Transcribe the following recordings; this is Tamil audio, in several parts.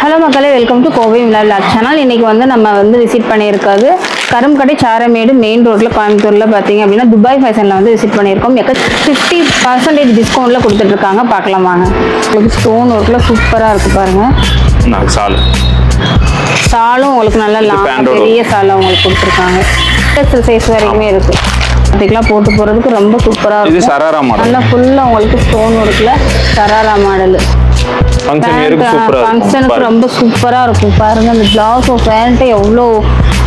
ஹலோ மக்களே, வெல்கம் டு கோவை விழா சேனல். இன்றைக்கி வந்து நம்ம வந்து விசிட் பண்ணியிருக்காது கரும்புக்கடை சாரமேடு மெயின் ரோட்டில் கோயம்புத்தூரில் பார்த்தீங்க அப்படின்னா துபாய் ஃபேஷனில் வந்து விசிட் பண்ணியிருக்கோம். 50% டிஸ்கவுண்ட்டில் கொடுத்துட்ருக்காங்க. பார்க்கலாம் வாங்க. உங்களுக்கு ஸ்டோன் ஒர்க்கில் சூப்பராக இருக்குது பாருங்கள். சாலும் உங்களுக்கு நல்லா லாங் பெரிய சாலை உங்களுக்கு கொடுத்துருக்காங்க. எக்ஸல் சைஸ் வரைக்குமே இருக்குது. அதுக்கெல்லாம் போட்டு போகிறதுக்கு ரொம்ப சூப்பராக இருக்கும். நல்லா ஃபுல்லாக உங்களுக்கு ஸ்டோன் ஒர்க்கில் சராரா மாடலு ஃபங்க்ஷனுக்கு ரொம்ப சூப்பராக இருக்கும். பாருங்கள், அந்த பிளவுஸோ பேண்ட்டு எவ்வளோ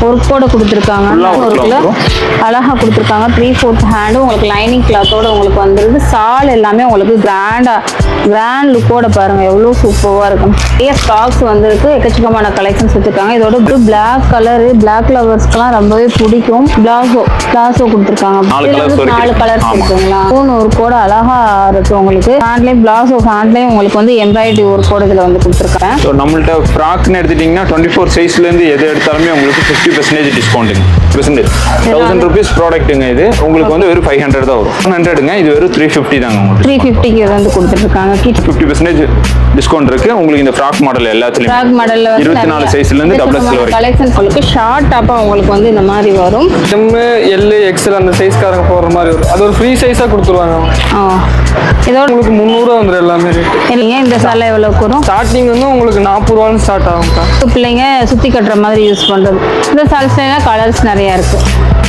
ஒர்க்கோட கொடுத்துருக்காங்க. ஒர்க்கில் அழகாக கொடுத்துருக்காங்க. 3/4 ஹேண்டு உங்களுக்கு லைனிங் கிளாத்தோட உங்களுக்கு வந்துடுது. சால் எல்லாமே உங்களுக்கு கிராண்ட் லுக்கோட பாருங்கள் எவ்வளோ சூப்பராக இருக்கும். நிறைய ஸ்டாக்ஸ் வந்துருக்கு. எக்கச்சக்கமான கலெக்ஷன்ஸ் வச்சுருக்காங்க. இதோட பிளாக் கலரு பிளாக் லவர்ஸ்க்குலாம் ரொம்பவே பிடிக்கும். பிளாசோ கொடுத்துருக்காங்க. 4 கலர்ஸ் இருக்குங்களா. ஸ்டோன் ஒர்க்கோட அழகாக இருக்குது உங்களுக்கு. ஹேண்ட்லேயும் பிளாசோ ஹேண்ட்லேயும் உங்களுக்கு வந்து எம்ப்ராய்டரி ஒர்க்கோட இதில் வந்து கொடுத்துருக்கேன். ஸோ நம்மள்ட்ட ஃப்ராக்னு எடுத்துட்டிங்கன்னா 24 சைஸ்லேருந்து எது எடுத்தாலுமே உங்களுக்கு 50% டிஸ்கவுண்ட்டுங்க. 1000 ருபீஸ் ப்ராடக்ட்டுங்க. இது உங்களுக்கு வந்து வெறும் 500 தான் வரும். 100ங்க. இது வெறும் 350 தாங்க. உங்களுக்கு 350க்கு வந்து கொடுத்துருக்காங்க. 50% டிஸ்கவுண்ட் இருக்கு உங்களுக்கு. இந்த ஃப்ராக் மாடல் எல்லாத்துலயும் ஃப்ராக் மாடல்ல 24 சைஸ்ல இருந்து XXL வரைக்கும் கலெக்ஷன்ஸ் உங்களுக்கு ஷார்ட் டாப்பா உங்களுக்கு வந்து இந்த மாதிரி வரும். M L XL அந்த சைஸ்காரங்க போற மாதிரி வரும். அது ஒரு ஃப்ரீ சைஸா கொடுத்துருவாங்க. இதோட உங்களுக்கு 300 வந்துரும் எல்லாமே ரேட். இல்லைங்க, இந்த சாலை எவ்வளவுக்கு வரும்? ஸ்டார்டிங் வந்து உங்களுக்கு 40 ரூபாய்ல ஸ்டார்ட் ஆகும்க்கா. பிள்ளைங்க சுத்தி கட்டுற மாதிரி யூஸ் பண்றது. இந்த சால்ஸ்ல கலர்ஸ் நிறைய இருக்கு.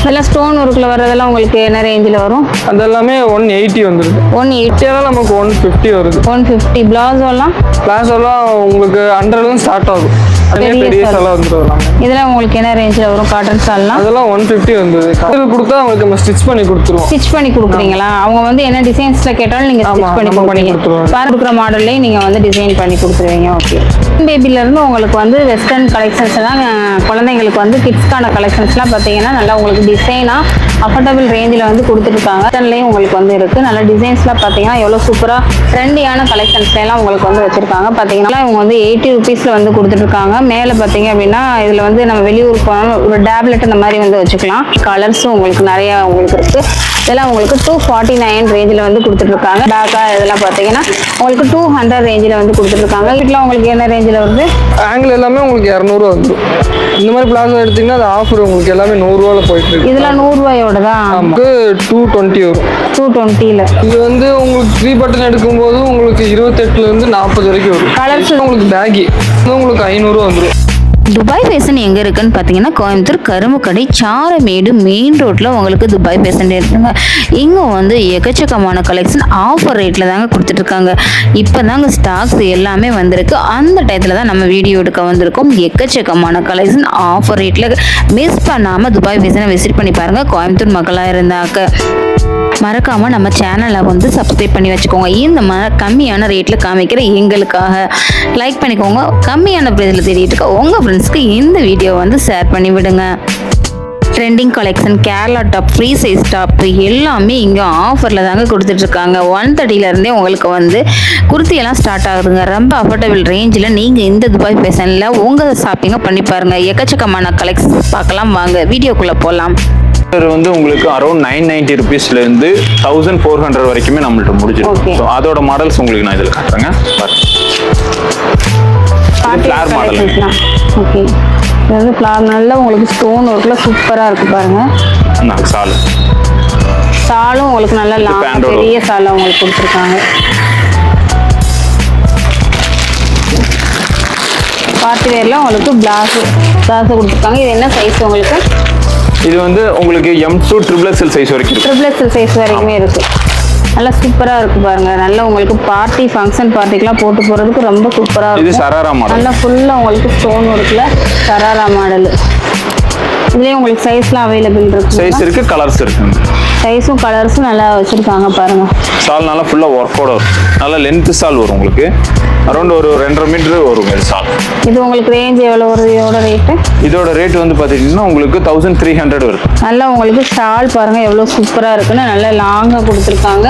இதெல்லாம் ஸ்டோன் ஒர்க்கில் வர்றதெல்லாம் உங்களுக்கு என்ன ரேஞ்சில் வரும்? அதெல்லாமே 180 வந்துருது. 180 தான் நமக்கு 150 வருது. 150. பிளாசோலாம் உங்களுக்கு 100 ஸ்டார்ட் ஆகும். பெரிய சாலா வந்துடும். இதெல்லாம் உங்களுக்கு என்ன ரேஞ்சில் வரும்? காட்டன் சால்லாம் அதெல்லாம் 150 வந்தது. இது கொடுத்தா உங்களுக்கு நம்ம ஸ்டிச் பண்ணி கொடுத்துருவோம். ஸ்டிச் பண்ணி கொடுக்குறீங்களா? அவங்க வந்து என்ன டிசைன்ஸ்ல கேட்டாலும் நீங்க ஸ்டிச் பண்ணி கொடுத்துருவீங்க. பாருக்குற மாடல்லே நீங்க வந்து டிசைன் பண்ணி கொடுத்துருவீங்க. ஓகே. பேபில இருந்து உங்களுக்கு வந்து வெஸ்டர்ன் கலெக்ஷன்ஸ் எல்லாம் குழந்தைங்களுக்கு வந்து கிட்ஸ்க்கான கலெக்ஷன்ஸ்லாம் பார்த்தீங்கன்னா நல்லா உங்களுக்கு டிசைனா அஃபோர்டபுள் ரேஞ்சில் வந்து கொடுத்துருக்காங்க. வெஸ்டர்ன்லேயும் உங்களுக்கு வந்து இருக்கு. நல்ல டிசைன்ஸ்லாம் பார்த்தீங்கன்னா எவ்வளோ சூப்பராக ட்ரெண்டியான கலெக்ஷன்ஸ்லாம் உங்களுக்கு வந்து வச்சிருக்காங்க. பார்த்தீங்கன்னா இவங்க வந்து 80 ருபீஸ்ல வந்து கொடுத்துட்ருக்காங்க. மேலே பார்த்தீங்க அப்படின்னா இதில் வந்து நம்ம வெளியூருக்கு போனாலும் ஒரு டேப்லெட் இந்த மாதிரி வந்து வச்சுக்கலாம். கலர்ஸும் உங்களுக்கு நிறையா உங்களுக்கு இருக்குது. இதெல்லாம் உங்களுக்கு 249 ரேஞ்சில் வந்து கொடுத்துட்ருக்காங்க. பேக்கா இதெல்லாம் பார்த்தீங்கன்னா உங்களுக்கு 200 ரேஞ்சில் வந்து கொடுத்துட்ருக்காங்க. வீட்டில் உங்களுக்கு என்ன ரேஞ்சில் வருது? ஆங்கிள் எல்லாமே உங்களுக்கு 200 வந்துடும். இந்த மாதிரி பிளாசோ எடுத்தீங்கன்னா அது ஆஃபர் உங்களுக்கு எல்லாமே 100 ரூபாயில் போயிட்டு இருக்கு. இதெல்லாம் 100 ரூபாயோட தான். நமக்கு 220 வரும். 220ல இது வந்து உங்களுக்கு 3 பட்டன் எடுக்கும்போது உங்களுக்கு 28லேருந்து 40 வரைக்கும் வரும். கலர்ஸ் உங்களுக்கு பேக்கி உங்களுக்கு 500 வந்துடும். துபாய் ஃபேஷன் எங்கே இருக்குன்னு பார்த்தீங்கன்னா கோயம்புத்தூர் கரும்புக்கடை சாரமேடு மெயின் ரோட்டில் உங்களுக்கு துபாய் ஃபேஷன் இருக்குங்க. இங்கே வந்து எக்கச்சக்கமான கலெக்ஷன் ஆஃபர் ரேட்டில் தாங்க கொடுத்துட்ருக்காங்க. இப்போ தாங்க ஸ்டாக்ஸ் எல்லாமே வந்திருக்கு. அந்த டயத்தில் தான் நம்ம வீடியோ எடுக்க வந்திருக்கோம். எக்கச்சக்கமான கலெக்ஷன் ஆஃபர் ரேட்டில் மிஸ் பண்ணாமல் துபாய் ஃபேஷனை விசிட் பண்ணி பாருங்கள். கோயம்புத்தூர் மக்களாக இருந்தாக்க மறக்காமல் நம்ம சேனலை வந்து சப்ஸ்கிரைப் பண்ணி வச்சுக்கோங்க. இந்த கம்மியான ரேட்டில் காமிக்கிற எங்களுக்காக லைக் பண்ணிக்கோங்க. கம்மியான ப்ரைஸில் தேடிட்டு இருக்க உங்கள் ஃப்ரெண்ட்ஸ்க்கு இந்த வீடியோ வந்து ஷேர் பண்ணி விடுங்க. Trending collection, Kerala top, free size top எல்லாமே இங்கே ஆஃபரில் தாங்க கொடுத்துட்ருக்காங்க. 130லேருந்தே உங்களுக்கு வந்து குர்த்தியெல்லாம் ஸ்டார்ட் ஆகுதுங்க. ரொம்ப அஃபோர்டபுள் ரேஞ்சில் நீங்கள் இந்த துபாய் ஃபேஷனில் உங்கள் ஷாப்பிங்கை பண்ணி பாருங்கள். எக்கச்சக்கமான கலெக்ஷன்ஸ் பார்க்கலாம். வாங்க வீடியோக்குள்ளே போகலாம். வந்து உங்களுக்கு அரௌண்ட் 990 ருபீஸ்லேருந்து 1400 வரைக்குமே நம்மள்ட்ட முடிஞ்சிடும். ஸோ அதோட மாடல்ஸ் உங்களுக்கு நான் இதில் காட்டுறேங்க. Flower model. ஓகே. இது வந்து ஃப்ளார் நல்லா உங்களுக்கு ஸ்டோன் ஒர்க்கில் சூப்பராக இருக்குது பாருங்கள். சாலும் உங்களுக்கு நல்லா லாங் பெரிய சாலை உங்களுக்கு கொடுத்துருக்காங்க. பார்ட்டி வேரில் உங்களுக்கு பிளாஸு கொடுத்துருக்காங்க. இது என்ன சைஸ் உங்களுக்கு? இது வந்து உங்களுக்கு M to XXL சைஸ் வரைக்கும் இருக்கு. XXL சைஸ் வரைக்குமே இருக்குது. நல்லா சூப்பராக இருக்குது பாருங்கள். நல்லா உங்களுக்கு பார்ட்டி ஃபங்க்ஷன் பார்ட்டிக்கெலாம் போட்டு போகிறதுக்கு ரொம்ப சூப்பராக இருக்கும். இது சராரா மாடல். நல்லா ஃபுல்லாக உங்களுக்கு ஸ்டோன் ஒர்க்கில் சராரா மாடல். இதுலேயே உங்களுக்கு சைஸ்லாம் அவைலபிள் இருக்குது. சைஸ் இருக்குது, கலர்ஸ் இருக்குங்க. சைஸும் கலர்ஸும் நல்லா வச்சுருக்காங்க பாருங்கள். சால் நல்லா ஃபுல்லாக ஒர்க்கோட வரும். நல்லா லென்த்து சால் வரும் உங்களுக்கு. அரௌண்ட் ஒரு 2.5 மீட்டர் வரும் இது சால். இது உங்களுக்கு ரேஞ்ச் எவ்வளோ வருது? இதோட ரேட்டு? இதோட ரேட் வந்து பார்த்துக்கிட்டிங்கன்னா உங்களுக்கு 1300 வருது. நல்லா உங்களுக்கு ஷால் பாருங்கள் எவ்வளோ சூப்பராக இருக்குன்னு. நல்லா லாங்காக கொடுத்துருக்காங்க.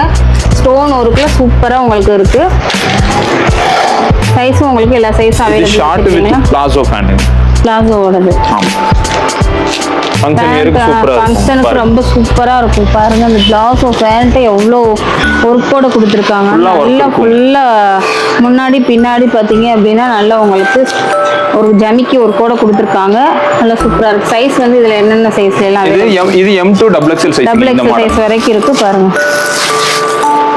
ஸ்டோன் ஒர்க்கில் சூப்பராக உங்களுக்கு இருக்குது. சைஸும் உங்களுக்கு எல்லா சைஸும் available. Short with palazzo pant. பிளாசோவோடது. ஃபங்க்ஷனுக்கு ரொம்ப சூப்பராக இருக்கும் பாருங்கள். அந்த பிளவுஸோ பேண்ட்டு எவ்வளோ ஒர்க்கோட கொடுத்துருக்காங்க. நல்லா ஃபுல்லாக முன்னாடி பின்னாடி பார்த்தீங்க அப்படின்னா நல்லா உங்களுக்கு ஒரு ஜமிக்கி ஒரு கூட கொடுத்துருக்காங்க. நல்லா சூப்பராக இருக்குது. சைஸ் வந்து இதில் என்னென்ன சைஸ்ல எல்லாம் இது M2 double XL size. Double XL size வரைக்கும் இருக்குது பாருங்க.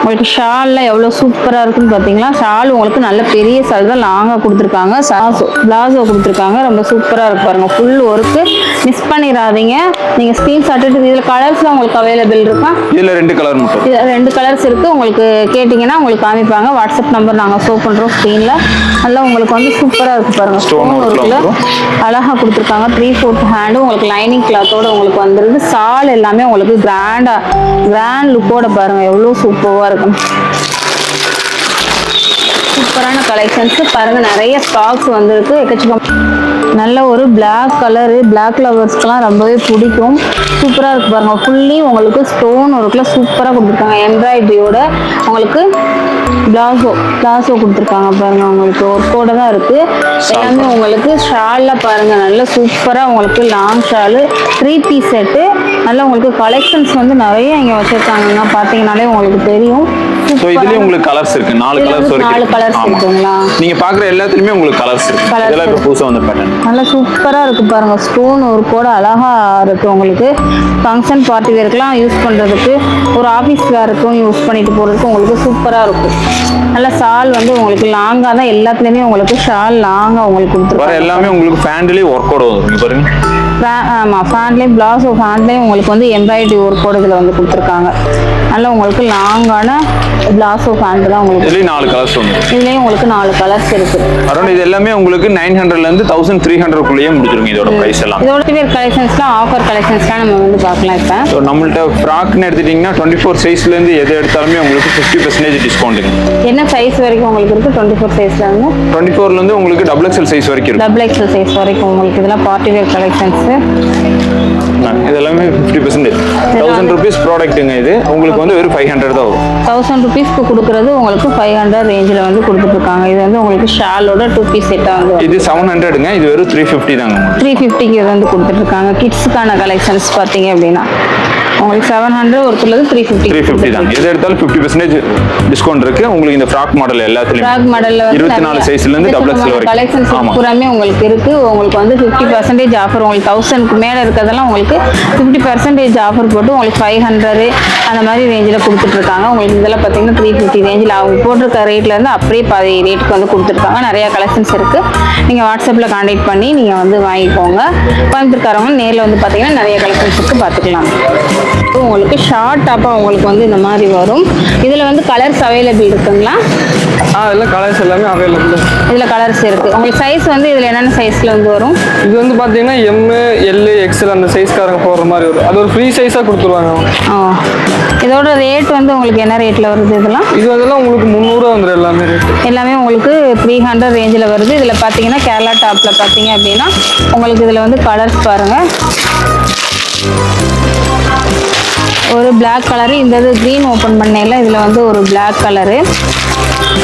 உங்களுக்கு ஷாலில் எவ்வளோ சூப்பராக இருக்குன்னு பார்த்தீங்களா? ஷால் உங்களுக்கு நல்ல பெரிய ஷால் தான் லாங்காக கொடுத்துருக்காங்க. பிளாசோ கொடுத்துருக்காங்க. ரொம்ப சூப்பராக இருக்கு பாருங்கள். ஃபுல் ஒர்க்கு மிஸ் பண்ணிடாதீங்க. நீங்கள் ஸ்க்ரீன்ஷாட் எடுத்து இதில் கலர்ஸ்லாம் உங்களுக்கு அவைலபிள் இருக்கா? இதில் 2 கலர் மட்டும். இதில் 2 கலர்ஸ் இருக்குது. உங்களுக்கு கேட்டிங்கன்னா உங்களுக்கு காமிப்பாங்க. வாட்ஸ்அப் நம்பர் நாங்கள் ஷோ பண்ணுறோம் ஸ்க்ரீனில். நல்லா உங்களுக்கு வந்து சூப்பராக இருக்குது பாருங்கள். ஸ்டோன் ஒர்க்கில் அழகாக கொடுத்துருக்காங்க. 3/4 ஹேண்டு உங்களுக்கு லைனிங் கிளாத்தோடு உங்களுக்கு வந்துடுது. ஷால் எல்லாமே உங்களுக்கு கிராண்ட் லுக்கோட பாருங்கள் எவ்வளோ சூப்பராக இருக்கும். சூப்பரான கலெக்ஷன்ஸ் பாருங்க. நிறைய ஸ்டாக்ஸ் வந்திருக்கு. எக்கச்சக்கம் நல்ல ஒரு பிளாக் கலரு, பிளாக் லவர்ஸ்க்கெலாம் ரொம்பவே பிடிக்கும். சூப்பராக இருக்குது பாருங்கள். ஃபுல்லி உங்களுக்கு ஸ்டோன் ஒர்க்கில் சூப்பராக கொடுத்துருக்காங்க. எம்ப்ராய்டரியோட உங்களுக்கு பிளாசோ கொடுத்துருக்காங்க பாருங்கள். உங்களுக்கு ஒர்க்கோட தான் இருக்குது. எல்லாமே உங்களுக்கு ஷாலில் பாருங்கள். நல்ல சூப்பராக உங்களுக்கு லாங் ஷாலு 3 பீஸ் செட்டு. நல்லா உங்களுக்கு கலெக்ஷன்ஸ் வந்து நிறைய இங்கே வச்சுருக்காங்க. பார்த்தீங்கன்னாலே உங்களுக்கு தெரியும். ஸோ இதுலயே உங்களுக்கு கலர்ஸ் இருக்கு. 4 கலர்ஸ் வரைக்கும். 4 கலர்ஸ் இருக்குங்களா? நீங்க பாக்குற எல்லாத்துலயுமே உங்களுக்கு கலர்ஸ் இருக்கு. இதெல்லாம் இப்ப புதுசா வந்த பேட்டர்ன். நல்லா சூப்பரா இருக்கு பாருங்க. ஸ்டோன் ஒர்க்கோட அழகா இருக்கு. உங்களுக்கு ஃபங்க்ஷன் பார்ட்டி வேர்க்கெல்லாம் யூஸ் பண்றதுக்கு, ஒரு ஆஃபீஸ் வேர்க்கும் யூஸ் பண்ணிட்டு போறதுக்கு உங்களுக்கு சூப்பரா இருக்கும். நல்ல ஷால் வந்து உங்களுக்கு லாங்கா தான் எல்லாத்துலயுமே உங்களுக்கு ஷால் லாங்கா உங்களுக்கு கொடுத்துருக்காங்க. எல்லாமே உங்களுக்கு ஃபேண்ட்லயே ஒர்க்கோட வரும் பாருங்க. ஆமாம், ஃபேண்ட்லேயும் பிளாஸோ ஃபேண்ட்லேயும் உங்களுக்கு வந்து எம்ப்ராய்டரி ஒர்க்கோட இதில் வந்து கொடுத்துருக்காங்க. நல்லா உங்களுக்கு லாங்கான பிளாஸோ ஃபேண்ட் தான் உங்களுக்கு. இதுலேயும் 4 கலர்ஸ் வந்து. இதுலேயும் உங்களுக்கு 4 கலர்ஸ் இருக்கு. அரௌண்ட் இது எல்லாமே உங்களுக்கு 900லேருந்து 1300 முடிச்சிருங்க இதோட பிரைஸ் எல்லாம். இதோட பேர் கலெக்ஷன்ஸ்லாம் ஆஃபர் கலெக்ஷன்ஸ்லாம் நம்ம வந்து பார்க்கலாம். இப்போ ஸோ நம்மள்ட்ட ஃப்ராக்னு எடுத்துட்டிங்கன்னா 24 சைஸ்லேருந்து எது எடுத்தாலுமே உங்களுக்கு 50% டிஸ்கவுண்ட்டுங்க. என்ன சைஸ் வரைக்கும் உங்களுக்கு இருக்குது? 24 சைஸில் வந்து 24லேருந்து உங்களுக்கு டபுள் எக்ஸல் சைஸ் வரைக்கும் இருக்கு. டபுள் எக்ஸல் சைஸ் வரைக்கும் உங்களுக்கு இதெல்லாம் பார்ட்டி வேர் கலெக்ஷன்ஸ். இதெல்லாமே 50%. 1000 rupees ப்ராடக்ட்டுங்க. இது உங்களுக்கு வந்து வெறும் 500 தான் வரும். 1000 rupeesக்கு கொடுக்குறது உங்களுக்கு 500 ரேஞ்சில் வந்து கொடுத்துட்ருக்காங்க. இது வந்து உங்களுக்கு ஷாலோட 2 பீஸ் செட்டாக வந்து இது 700ங்க. இது வெறும் 350 தாங்க. 350க்கு இது வந்து கொடுத்துட்ருக்காங்க. கிட்ஸுக்கான கலெக்ஷன்ஸ் பார்த்தீங்க அப்படின்னா உங்களுக்கு 700 ஒருத்தர் 350 தான். எது எடுத்தாலும் 50% டிஸ்கவுண்ட் இருக்கு. உங்களுக்கு இந்த ஃப்ராக் மாடல் எல்லாத்துலயும் ஃப்ராக் மாடல்ல வந்து 24 சைஸ்ல இருந்து டபுள் எக்ஸ்எல் வரைக்கும் கலெக்ஷன்ஸ் பூராமே உங்களுக்கு இருக்கு. உங்களுக்கு வந்து 50% ஆஃபர். உங்களுக்கு 1000க்கு மேல இருக்கதெல்லாம் உங்களுக்கு 50% ஆஃபர் போட்டு உங்களுக்கு 500 அந்த மாதிரி ரேஞ்சில் கொடுத்துட்டு இருக்காங்க. உங்களுக்கு இதெல்லாம் பார்த்தீங்கன்னா 350 ரேஞ்சில் அவங்க போட்டிருக்க ரேட்ல இருந்து அப்படியே பாதி ரேட்டுக்கு வந்து கொடுத்துருக்காங்க. நிறைய கலெக்ஷன்ஸ் இருக்கு. நீங்க வாட்ஸ்அப்ல கான்டாக்ட் பண்ணி நீங்க வந்து வாங்கிக்கோங்க. கோயம்புத்தூர்காரவங்க நேரில் வந்து பார்த்தீங்கன்னா நிறைய கலெக்ஷன்ஸ் இருக்கு, பார்த்துக்கலாம். உங்களுக்கு ஷார்ட் டாப்பாக உங்களுக்கு வந்து இந்த மாதிரி வரும். இதில் வந்து கலர்ஸ் அவைலபிள் இருக்குங்களா? இதில் கலர்ஸ் எல்லாமே அவைலபிள். இதில் கலர்ஸ் இருக்குது. உங்களுக்கு சைஸ் வந்து இதில் என்னென்ன சைஸில் வந்து வரும்? இது வந்து பார்த்தீங்கன்னா M, L, XL அந்த சைஸ்காரங்க போடுற மாதிரி வரும். அது ஒரு ஃப்ரீ சைஸாக கொடுத்துருவாங்க. இதோட ரேட் வந்து உங்களுக்கு என்ன ரேட்டில் வருது? இதெல்லாம் உங்களுக்கு 300 வந்துடும். எல்லாமே உங்களுக்கு 300 ரேஞ்சில் வருது. இதில் பார்த்தீங்கன்னா கேரளா டாப்பில் பார்த்தீங்க அப்படின்னா உங்களுக்கு இதில் வந்து கலர்ஸ் பாருங்கள். ஒரு பிளாக் கலரு, இந்த இது க்ரீன் ஓப்பன் பண்ணையில் இதில் வந்து ஒரு பிளாக் கலரு,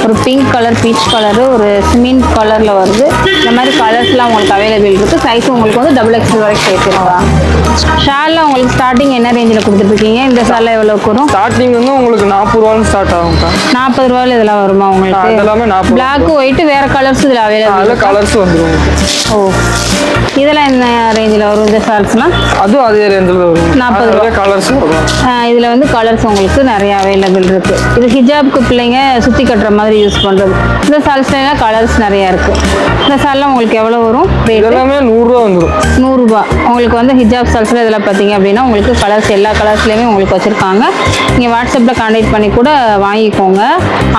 ஒரு பிங்க் கலர், பீச் கலரு, ஒரு சிமெண்ட் கலரில் வருது. இந்த மாதிரி கலர்ஸ்லாம் உங்களுக்கு அவைலபிள் இருக்குது. சைஸ் உங்களுக்கு வந்து டபுள் எக்ஸ்எல் வரைக்கும் சேர்த்துருவாங்க. ஷாலில் உங்களுக்கு ஸ்டார்டிங் என்ன ரேஞ்சில் கொடுத்துட்ருக்கீங்க? இந்த ஷாலில் எவ்வளோக்கு வரும்? ஸ்டார்டிங் வந்து உங்களுக்கு 40 ரூபான்னு ஸ்டார்ட் ஆகும். 40 ரூபாயில் இதெல்லாம் வருமா உங்களுக்கு? எல்லாமே 40. பிளாக், ஒயிட், வேறு கலர்ஸ் இதில் அவைலபிள்? கலர்ஸ் வந்துடும். ஓ, இதெல்லாம் என்ன ரேஞ்சில் வரும் இந்த ஷால்ஸ்லாம்? அதுவும் அதே ரேஞ்சில் வரும். 40 ரூபா கலர்ஸ். இதில் வந்து கலர்ஸ் உங்களுக்கு நிறைய அவைலபிள் இருக்குது. இது ஹிஜாப்க்கு பிள்ளைங்க சுற்றி கட்டுற மாதிரி யூஸ் பண்ணுறது. இந்த சால்ஸ்லாம் கலர்ஸ் நிறையா இருக்குது. இந்த சால்லாம் உங்களுக்கு எவ்வளோ வரும் ரேட்? எல்லாமே 100 ரூபா வந்துடும். 100 ரூபா. உங்களுக்கு வந்து ஹிஜாப் சால்ஸில் இதெல்லாம் பார்த்தீங்க அப்படின்னா உங்களுக்கு கலர்ஸ் எல்லா கலர்ஸ்லேயுமே உங்களுக்கு வச்சுருக்காங்க. நீங்கள் வாட்ஸ்அப்பில் கான்டாக்ட் பண்ணி கூட வாங்கிக்கோங்க.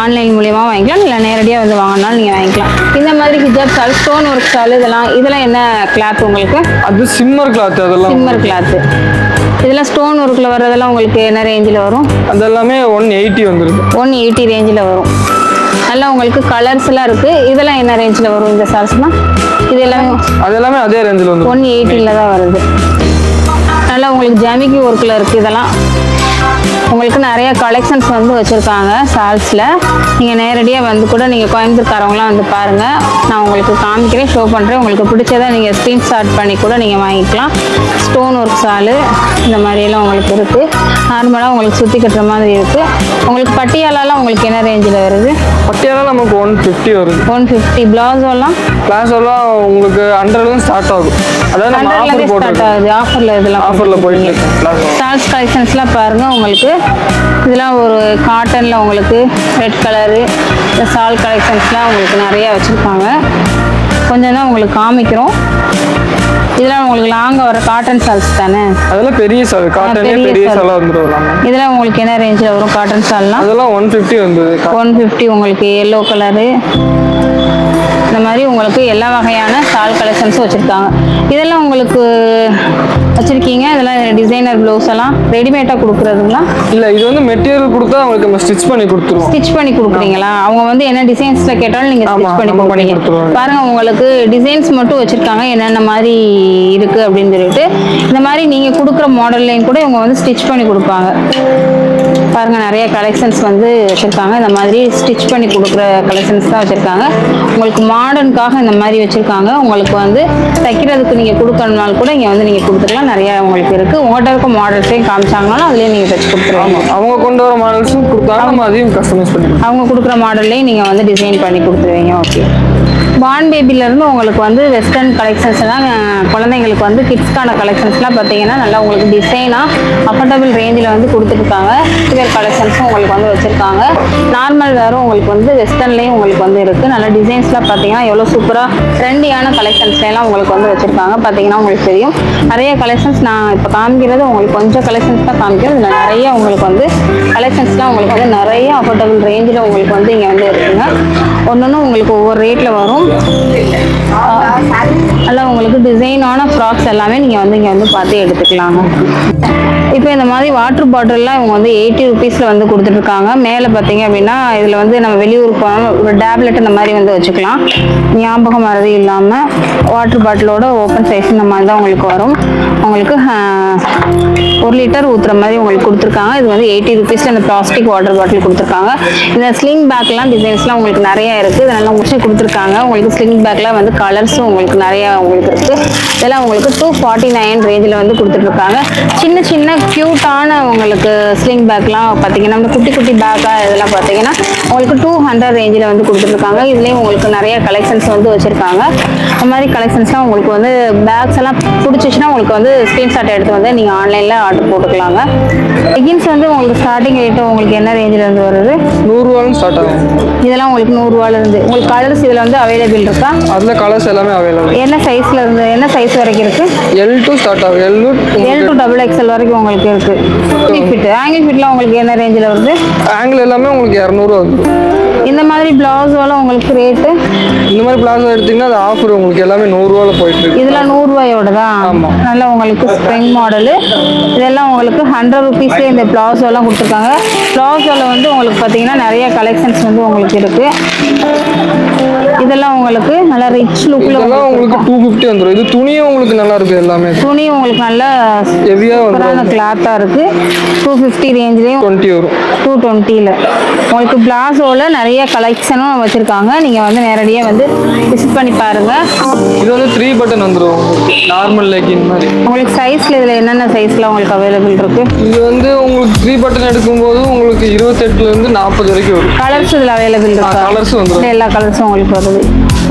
ஆன்லைன் மூலியமாக வாங்கிக்கலாம், இல்லை நேரடியாக வந்து வாங்கினாலும் நீங்கள் வாங்கிக்கலாம். இந்த மாதிரி ஹிஜாப் சால், ஸ்டோன் ஒர்க் சால், இதெல்லாம் என்ன கிளாத் உங்களுக்கு? அது சிம்மர் கிளாத். அதெல்லாம் சிம்மர் கிளாத்து. இதெல்லாம் ஸ்டோன் ஒர்க்கில் வர்றதெல்லாம் உங்களுக்கு என்ன ரேஞ்சில் வரும்? அதெல்லாமே 180 வந்துருக்கு. 180 ரேஞ்சில் வரும். நல்லா உங்களுக்கு கலர்ஸ்லாம் இருக்குது. இதெல்லாம் என்ன ரேஞ்சில் வரும் இந்த சால்ஸ்லாம்? இது எல்லாமே அதே ரேஞ்சில் வந்து 180ல் தான் வருது. நல்லா உங்களுக்கு ஜமிக்கி ஒர்க்கில் இருக்குது. இதெல்லாம் உங்களுக்கு நிறைய கலெக்ஷன்ஸ் வந்து வச்சுருக்காங்க சால்ஸில். நீங்கள் நேரடியாக வந்து கூட நீங்கள் கோயம்புத்தூர்காரவங்களாம் வந்து பாருங்கள். நான் உங்களுக்கு காமிக்கிறேன், ஷோ பண்ணுறேன். உங்களுக்கு பிடிச்சதை நீங்கள் ஸ்க்ரீன்ஷாட் பண்ணி கூட நீங்கள் வாங்கிக்கலாம். ஸ்டோன் ஒர்க் சாலு இந்த மாதிரியெல்லாம் உங்களுக்கு இருக்குது. நார்மலாக உங்களுக்கு சுற்றி கட்டுற மாதிரி இருக்குது. உங்களுக்கு பட்டியாலாலாம் உங்களுக்கு என்ன ரேஞ்சில் வருது? பட்டியாலாம் நமக்கு 150 வருது. 150. பிளாஸோலாம் உங்களுக்கு 100 ஸ்டார்ட் ஆகும். அதாவது நம்ம ஆஃபர் போட்டு ஆஃபரில் இதெல்லாம் ஆஃபரில் போயிட்டு இருக்கு. சால்ஸ் கலெக்ஷன்ஸ்லாம் பாருங்கள். உங்களுக்கு இதெல்லாம் ஒரு காட்டனில் உங்களுக்கு ரெட் கலரு இந்த சால் கலெக்ஷன்ஸ்லாம் உங்களுக்கு நிறையா வச்சுருக்காங்க. கொஞ்சம் தான் உங்களுக்கு காமிக்கிறோம். இதெல்லாம் உங்களுக்கு லாங்காக வர காட்டன் சால்ஸ் தானே? அதெல்லாம் பெரிய சால், காட்டனே பெரிய சாலாக வந்துடும். இதெல்லாம் உங்களுக்கு என்ன ரேஞ்சில் வரும் காட்டன் சால்லாம்? அதெல்லாம் 150 வந்தது. 150 உங்களுக்கு எல்லோ கலரு இந்த மாதிரி உங்களுக்கு எல்லா வகையான சால் கலெக்ஷன்ஸும் வச்சுருக்காங்க. இதெல்லாம் உங்களுக்கு வச்சுருக்கீங்க. இதெல்லாம் டிசைனர் ப்ளவுஸ் எல்லாம் ரெடிமேடாக கொடுக்குறதுங்களா? இல்லை, இது வந்து மெட்டீரியல் கொடுத்தா அவங்களுக்கு நம்ம ஸ்டிச் பண்ணி கொடுத்துருவோம். ஸ்டிச் பண்ணி கொடுக்குறீங்களா? அவங்க வந்து என்ன டிசைன்ஸில் கேட்டாலும் நீங்கள் ஸ்டிச் பண்ணி கொடுக்குறீங்க. பாருங்கள், உங்களுக்கு டிசைன்ஸ் மட்டும் வச்சுருக்காங்க என்னென்ன மாதிரி இருக்குது அப்படின்னு சொல்லிட்டு. இந்த மாதிரி நீங்கள் கொடுக்குற மாடல்லையும் கூட இவங்க வந்து ஸ்டிச் பண்ணி கொடுப்பாங்க. பாருங்கள், நிறைய கலெக்ஷன்ஸ் வந்து வச்சுருக்காங்க. இந்த மாதிரி ஸ்டிச் பண்ணி கொடுக்குற கலெக்ஷன்ஸ் தான் வச்சுருக்காங்க. உங்களுக்கு மாடர்னுக்காக இந்த மாதிரி வச்சுருக்காங்க. உங்களுக்கு வந்து தைக்கிறதுக்கு நீங்கள் கொடுக்கணுனாலும் கூட இங்கே வந்து நீங்கள் கொடுத்துக்கலாம். நிறையா உங்களுக்கு இருக்குது. உங்கள்கிட்ட இருக்க மாடல்ஸையும் காமிச்சாங்கனாலும் அதுலேயே நீங்கள் தைச்சு கொடுத்துருவாங்க. அவங்க கொண்டு வர மாடல்ஸும் கொடுத்தாங்க, நம்ம அதையும் கஸ்டமைஸ் பண்ணி அவங்க கொடுக்குற மாடல்லையும் நீங்கள் வந்து டிசைன் பண்ணி கொடுத்துருவீங்க. ஓகே. பார்ன் பேபிலேருந்து உங்களுக்கு வந்து வெஸ்டர்ன் கலெக்ஷன்ஸ்லாம் குழந்தைங்களுக்கு வந்து கிட்ஸ்க்கான கலெக்ஷன்ஸ்லாம் பார்த்தீங்கன்னா நல்லா உங்களுக்கு டிசைனாக அஃபோர்டபுள் ரேஞ்சில் வந்து கொடுத்துருக்காங்க. கிட்ஸ்வேர் கலெக்ஷன்ஸும் உங்களுக்கு வந்து வச்சுருக்காங்க. நார்மல் வேறும் உங்களுக்கு வந்து வெஸ்டர்ன்லேயும் உங்களுக்கு வந்து இருக்குது. நல்ல டிசைன்ஸ்லாம் பார்த்தீங்கன்னா எவ்வளோ சூப்பராக ட்ரெண்டியான கலெக்ஷன்ஸ்லாம் உங்களுக்கு வந்து வச்சுருக்காங்க. பார்த்தீங்கன்னா உங்களுக்கு தெரியும் நிறைய கலெக்ஷன்ஸ். நான் இப்போ காமிக்கிறது உங்களுக்கு கொஞ்சம் கலெக்ஷன்ஸ் தான் காமிக்கிறேன். இதில் நிறைய உங்களுக்கு வந்து கலெக்ஷன்ஸ்லாம் உங்களுக்கு வந்து நிறைய அஃபோர்டபுள் ரேஞ்சில் உங்களுக்கு வந்து இங்கே வந்து இருக்குங்க. ஒன்று உங்களுக்கு ஒவ்வொரு ரேட்டில் வரும். நல்லா உங்களுக்கு டிசைனான ஃப்ராக்ஸ் எல்லாமே நீங்கள் வந்து இங்கே வந்து பார்த்து எடுத்துக்கலாங்க. இப்போ இந்த மாதிரி வாட்டர் பாட்டில்லாம் இவங்க வந்து 80 ருபீஸில் வந்து கொடுத்துட்ருக்காங்க. மேலே பார்த்தீங்க அப்படின்னா இதில் வந்து நம்ம வெளியூருக்கு போனாலும் ஒரு டேப்லெட் இந்த மாதிரி வந்து வச்சுக்கலாம். ஞாபகம் மறதி இல்லாமல் வாட்டர் பாட்டிலோட ஓப்பன் சைஸ் இந்த மாதிரி தான் உங்களுக்கு வரும். உங்களுக்கு 1 லிட்டர் ஊற்றுற மாதிரி உங்களுக்கு கொடுத்துருக்காங்க. இது வந்து 80 ருபீஸில் இந்த பிளாஸ்டிக் வாட்டர் பாட்டில் கொடுத்துருக்காங்க. இந்த ஸ்லிங் பேக்லாம் டிசைன்ஸ்லாம் உங்களுக்கு நிறையா இருக்குது. இதெல்லாம் முடிச்சு கொடுத்துருக்காங்க. உங்களுக்கு ஸ்லிங் பேக்கில் வந்து கலர்ஸும் உங்களுக்கு நிறையா உங்களுக்கு இருக்குது. இதெல்லாம் உங்களுக்கு 249 ரேஞ்சில் வந்து கொடுத்துட்ருக்காங்க. சின்ன சின்ன க்யூட்டான உங்களுக்கு ஸ்லிங் பேக்லாம் பார்த்தீங்கன்னா நம்ம குட்டி குட்டி பேக்காக இதெல்லாம் பார்த்தீங்கன்னா உங்களுக்கு 200 ரேஞ்சில் வந்து கொடுத்துட்ருக்காங்க. இதுலேயும் உங்களுக்கு நிறைய கலெக்ஷன்ஸ் வந்து வச்சுருக்காங்க. இந்த மாதிரி கலெக்ஷன்ஸ்லாம் உங்களுக்கு வந்து பேக்ஸ் எல்லாம் பிடிச்சிச்சுன்னா உங்களுக்கு வந்து ஸ்க்ரீன்ஷாட் எடுத்து வந்து நீங்கள் ஆன்லைனில் ஆர்டர் போட்டுக்கலாங்க. லெகின்ஸ் வந்து உங்களுக்கு ஸ்டார்டிங் ரேட்டு உங்களுக்கு என்ன ரேஞ்சில் இருந்து வருது? 100 ரூபாலும் ஸ்டார்ட் ஆகும். இதெல்லாம் உங்களுக்கு 100 ரூபாயிலிருந்து. உங்களுக்கு கலர்ஸ் இதில் வந்து அவைலபிள் இருக்கா? அதில் கலர்ஸ் எல்லாமே அவைலபிள். என்ன சைஸில் இருந்து என்ன சைஸ் வரைக்கும் இருக்குது? L2 ஸ்டார்ட் ஆகும். L to XXL வரைக்கும் உங்களுக்கு இருக்குது. ஆங்கிள் ஃபிட்லாம் உங்களுக்கு என்ன ரேஞ்சில் வருது? ஆங்கிள் எல்லாமே உங்களுக்கு 200 வந்துடும். இந்த மாதிரி பிளவுஸோலாம் உங்களுக்கு ரேட்டு? இந்த மாதிரி பிளாஸோ எடுத்தீங்கன்னா அது ஆஃபர் உங்களுக்கு எல்லாமே 100 ரூபாயில் போயிட்டு இருக்கு. இதெல்லாம் 100 ரூபாயோட தான். ஆமாம். நல்லா உங்களுக்கு ஸ்ப்ரிங் மாடலு. இதெல்லாம் உங்களுக்கு 100 ருபீஸ்லேயே இந்த பிளாஸோலாம் கொடுத்துருக்காங்க. பிளாஸோவில் வந்து உங்களுக்கு பார்த்தீங்கன்னா நிறைய கலெக்ஷன்ஸ் வந்து உங்களுக்கு இருக்குது. இதெல்லாம் உங்களுக்கு நல்லா ரிச் லுக்கில் இதெல்லாம் உங்களுக்கு 250 வந்துடும். இது துணியும் உங்களுக்கு நல்லா இருக்குது. எல்லாமே துணி உங்களுக்கு நல்லா ஹெவியாக சூப்பரான கிளாத்தாக இருக்குது. 250 ரேஞ்சிலையும் 20 வரும். 220ல் உங்களுக்கு பிளாஸோவில் நிறைய கலெக்ஷனும் வச்சுருக்காங்க. நீங்கள் வந்து நேரடியாக வந்து விசிட் பண்ணி பாருங்கள். இது வந்து 3 பட்டன் வந்துடும். நார்மல் லெகின் மாதிரி. உங்களுக்கு சைஸில் இதில் என்னென்ன சைஸில் உங்களுக்கு அவைலபிள் இருக்குது? இது வந்து உங்களுக்கு 3 பட்டன் எடுக்கும்போது உங்களுக்கு 28லேருந்து 40 வரைக்கும் வரும். கலர்ஸ் இதில் அவைலபிள் இருக்கா? கலர்ஸ் வந்துடும். எல்லா கலர்ஸும் உங்களுக்கு வருது.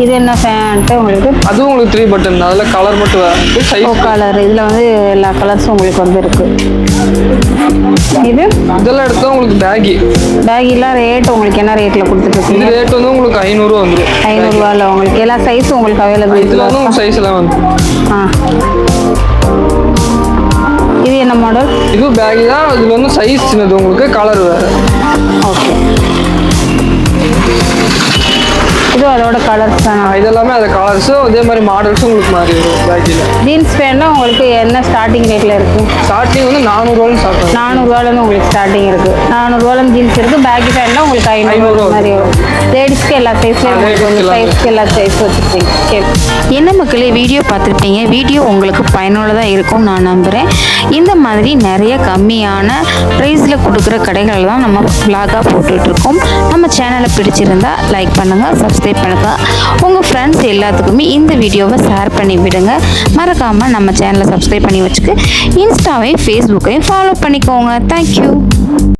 இது என்ன ஃபேண்ட்டு உங்களுக்கு? அதுவும் உங்களுக்கு 3 பட்டன். அதில் கலர் மட்டும் வேறு சைஸ் கலர். இதில் வந்து எல்லா கலர்ஸும் உங்களுக்கு வந்து இருக்குது. இது இதெல்லாம் எடுத்தா உங்களுக்கு பேகிலாம் ரேட் உங்களுக்கு என்ன ரேட்டில் கொடுத்துட்ருக்கீங்க? இந்த ரேட் வந்து உங்களுக்கு 500 வந்துடும். 500 ரூபாயில் உங்களுக்கு எல்லா சைஸும் உங்களுக்கு அவைலபிள். இதில் வந்து உங்கள் சைஸ் எல்லாம் வந்து இது என்ன மாடல்? இது பேக் தான். இதில் வந்து சைஸ் சின்னது, உங்களுக்கு கலர் வேறு. ஓகே. இது அதோட கலர்ஸ் தானா? இதெல்லாமே அது கலர்ஸும் அதே மாதிரி மாடல்ஸும் உங்களுக்கு மாறி வரும் பேக்கில். ஜீன்ஸ் பேண்ட்லாம் உங்களுக்கு என்ன ஸ்டார்டிங் ரேட்டில் இருக்குது? ஸ்டார்டிங் வந்து 400 ஸ்டார்ட் ஆகும். 400 உங்களுக்கு ஸ்டார்டிங் இருக்குது. 400 ஜீன்ஸ் இருக்குது. பேக்கி பேண்ட்லாம் உங்களுக்கு 500 மாதிரி வரும். லேடிஸ்க்கு எல்லா சைஸ்லேயும் உங்களுக்கு வந்து சைஸ்க்கு எல்லா சைஸ் வச்சுருப்பீங்க. சரி, என்ன மக்களே, வீடியோ பார்த்துருப்பீங்க. வீடியோ உங்களுக்கு பயனுள்ளதாக இருக்கும்னு நான் நம்புகிறேன். இந்த மாதிரி நிறைய கம்மியான ப்ரைஸில் கொடுக்குற கடைகள் தான் நம்ம vlog-ஆ போட்டுட்ருக்கோம். நம்ம சேனலை பிடிச்சிருந்தா லைக் பண்ணுங்கள், சப்ஸ்கிரைப் பண்ணுங்கள். உங்கள் ஃப்ரெண்ட்ஸ் எல்லாத்துக்குமே இந்த வீடியோவை ஷேர் பண்ணி விடுங்க. மறக்காமல் நம்ம சேனலை சப்ஸ்கிரைப் பண்ணி வச்சுக்க இன்ஸ்டாவையும் ஃபேஸ்புக்கையும் ஃபாலோ பண்ணிக்கோங்க. தேங்க்யூ.